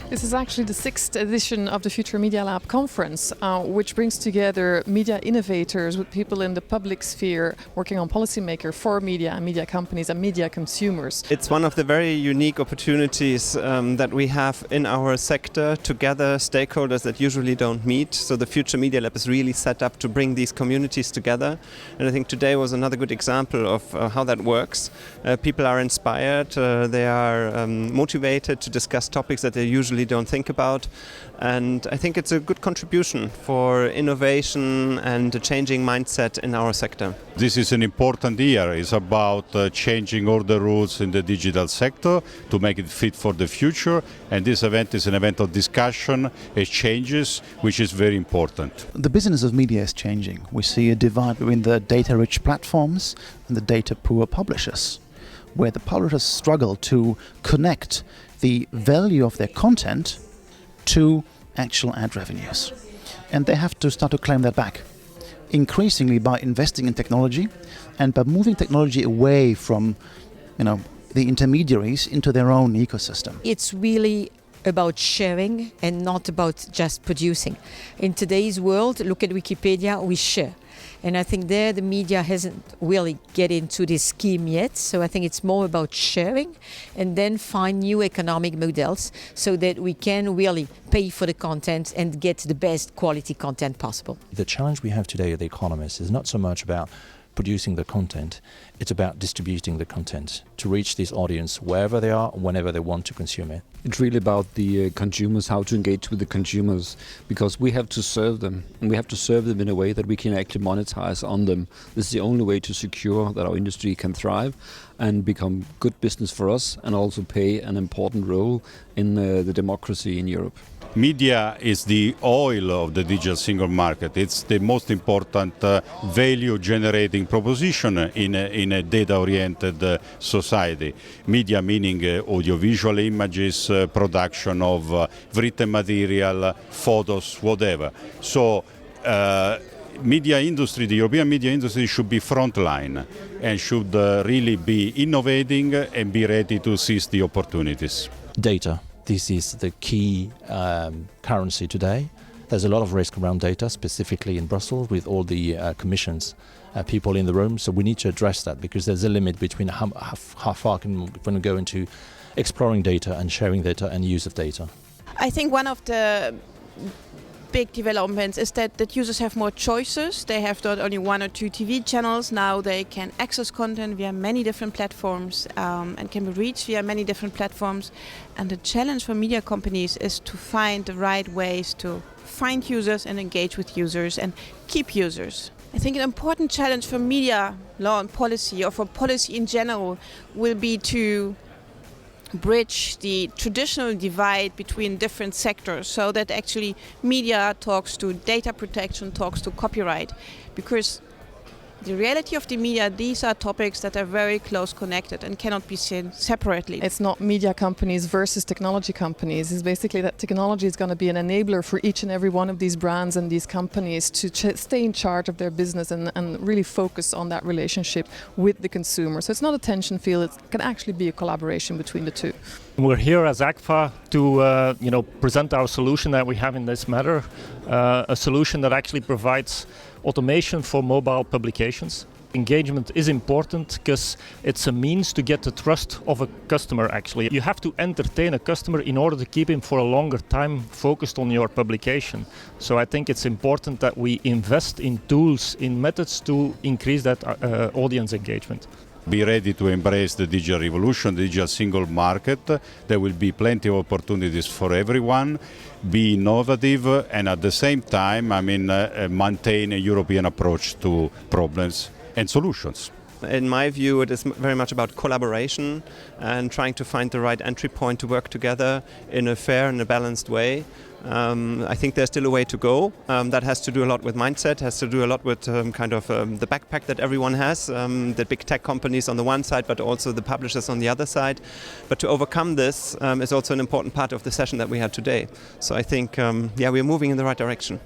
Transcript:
This is actually the 6th edition of the Future Media Lab conference, which brings together media innovators with people in the public sphere working on policymakers for media and media companies and media consumers. It's one of the very unique opportunities that we have in our sector to gather stakeholders that usually don't meet. So the Future Media Lab is really set up to bring these communities together. And I think today was another good example of how that works. People are inspired, they are motivated to discuss topics that they usually don't think about, and I think it's a good contribution for innovation and a changing mindset in our sector. This is an important year. It's about changing all the rules in the digital sector to make it fit for the future, and this event is an event of discussion, exchanges, which is very important. The business of media is changing. We see a divide between the data-rich platforms and the data-poor publishers, where the publishers struggle to connect the value of their content to actual ad revenues. And they have to start to claim that back, increasingly by investing in technology and by moving technology away from, the intermediaries into their own ecosystem. It's really about sharing and not about just producing. In today's world, look at Wikipedia, we share. And I think there the media hasn't really get into this scheme yet. So I think it's more about sharing and then find new economic models so that we can really pay for the content and get the best quality content possible. The challenge we have today at The Economist is not so much about producing the content, it's about distributing the content to reach this audience wherever they are, whenever they want to consume it. It's really about the consumers, how to engage with the consumers, because we have to serve them, and we have to serve them in a way that we can actually monetize on them. This is the only way to secure that our industry can thrive and become good business for us and also play an important role in the democracy in Europe. Media is the oil of the digital single market. It's the most important value-generating proposition in a data-oriented society. Media meaning audiovisual images, production of written material, photos, whatever. So media industry, the European media industry should be frontline and should really be innovating and be ready to seize the opportunities. Data. This is the key currency today. There's a lot of risk around data, specifically in Brussels, with all the commissions, people in the room. So we need to address that because there's a limit between how far can we go into exploring data and sharing data and use of data. I think one of the big developments is that users have more choices. They have not only 1 or 2 TV channels. Now they can access content via many different platforms and can be reached via many different platforms. And the challenge for media companies is to find the right ways to find users and engage with users and keep users. I think an important challenge for media law and policy, or for policy in general, will be to bridge the traditional divide between different sectors so that actually media talks to data protection, talks to copyright, because the reality of the media, these are topics that are very close connected and cannot be seen separately. It's not media companies versus technology companies. It's basically that technology is going to be an enabler for each and every one of these brands and these companies to stay in charge of their business and really focus on that relationship with the consumer. So it's not a tension field, it can actually be a collaboration between the two. We're here as Agfa to present our solution that we have in this matter, a solution that actually provides automation for mobile publications. Engagement is important because it's a means to get the trust of a customer actually. You have to entertain a customer in order to keep him for a longer time focused on your publication. So I think it's important that we invest in tools, in methods to increase that audience engagement. Be ready to embrace the digital revolution, the digital single market. There will be plenty of opportunities for everyone. Be innovative and at the same time, maintain a European approach to problems and solutions. In my view, it is very much about collaboration and trying to find the right entry point to work together in a fair and a balanced way. I think there's still a way to go. That has to do a lot with mindset, has to do a lot with the backpack that everyone has, the big tech companies on the one side, but also the publishers on the other side. But to overcome this is also an important part of the session that we had today. So I think, we're moving in the right direction.